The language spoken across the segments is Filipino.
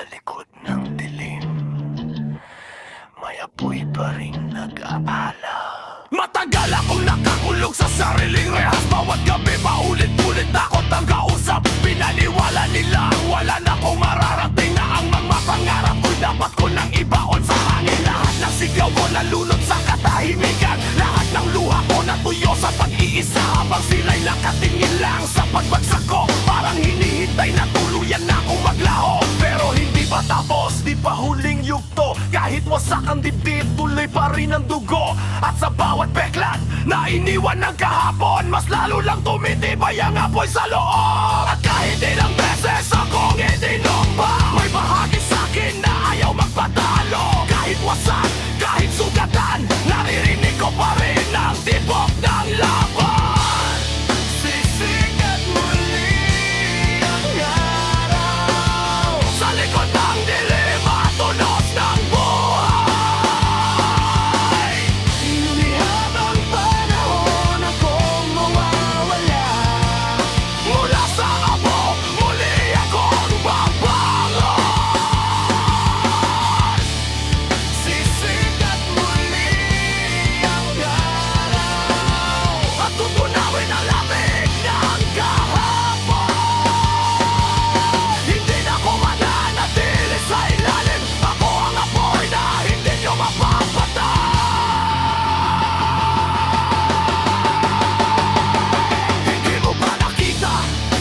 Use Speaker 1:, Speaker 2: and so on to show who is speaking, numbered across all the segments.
Speaker 1: Sa likod ng dilim, may apoy pa rin nag-aala. Matagal akong nakakulong sa sariling rehas. Bawat gabi paulit-ulit takot ang kausap. Pinaniwala nila wala na akong mararating, na ang mga pangarap ko'y dapat ko nang ibaon sa hangin. Lahat ng sigaw ko nalunod sa katahimikan. Lahat ng luha ko natuyo sa pag-iisa, habang sila'y nakatingin lang sa pagbagsak ko. Parang hinihintay na tuluyan na akong maglaho. Pero hindi pa tapos, di pa huling yugto. Kahit wasak ang dibdib, tuloy pa rin ang dugo. At sa bawat beklat na iniwan ng kahapon, mas lalo lang tumitibay ang apoy sa loob. At kahit ilang beses akong itinumba, may bahagi sa'kin na ayaw magpatalo. Kahit wasak, kahit sugatan, naririnig ko pa rin ang tibok ng laban. Sisikat muli ang araw sa likod ng dilim at tunos ng buhay. Hindi habang panahon akong mawawala. Mula sa abo, muli akong babangon. Sisikat muli ang araw at tutunawin ang lamig ng kahapon. Hindi na ako mananatili sa ilalim. Ako ang apoy na hindi nyo mapapatay. Hindi mo ba nakita?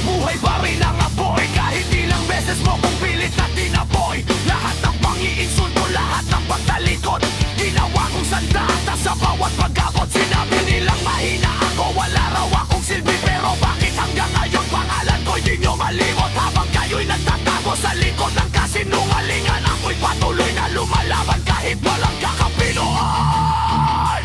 Speaker 1: Buhay pa rin ang apoy. Kahit ilang beses mo kong pilit na tinapoy. Lahat ng pang-iinsulto, lahat ng pagtalikod, ginawa kong sandata sa bawat pag-abot. Sinabi nilang mahina ako, wala raw akong silbi. Pero bakit hanggang ngayon pangalan ko'y di nyo malimot? Habang kayo'y nagtatago sa likod ng kasinungalingan, ako'y patuloy na lumalaban kahit walang kakapinuan.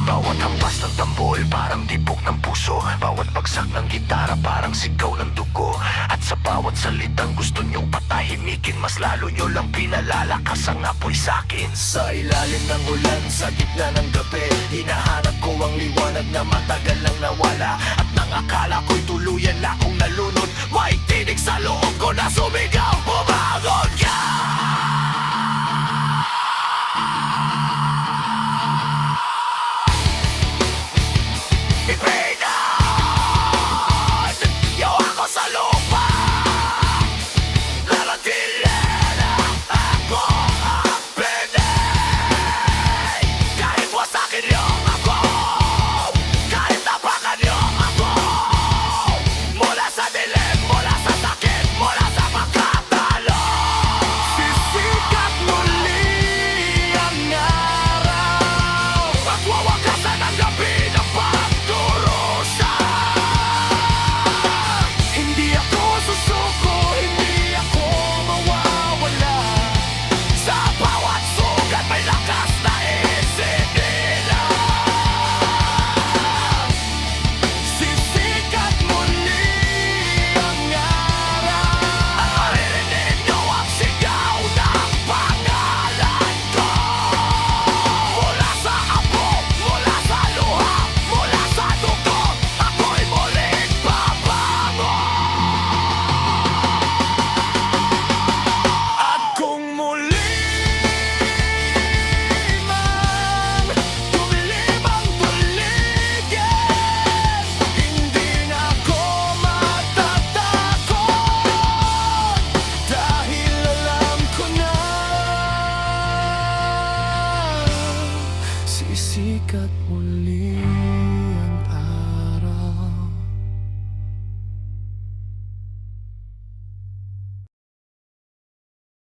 Speaker 1: Bawat hampas ng tambol parang tibok ng puso. Bawat bagsak ng gitara parang sigaw ng dugo. At sa bawat salitang gusto nyong patahimikin, mas lalo nyo lang pinalalakas ang apoy sa'kin. Sa ilalim ng ulan, sa gitna ng gabi, hinahanap ko ang liwanag na matagal nang nawala. At nang akala ko'y tuluyan na akong nalunod, may tinig sa loob ko na sumigaw, bumangon ka! Ipinad niyo ako sa lupa. Nanatili na ako ang pinay. Kahit wasakin niyo ako, kahit tapakan niyo ako, mula sa dilim, mula sa sakit, mula sa pagkatalo. Sisikat muli ang araw at wawakasan ang gabi ng pagdurusa. Hindi ako susuko, hindi ako mawawala. Sa bawat sugat may lakas na isinilang. Sisikat muli ang araw at maririnig nyo ang sigaw ng pangalan ko. Mula sa abo, mula sa luha, mula sa dugo, ako'y muling babangon. At kung muli man tumilim ang tuligin, hindi na ako matatakot, dahil alam ko na sisikat muli.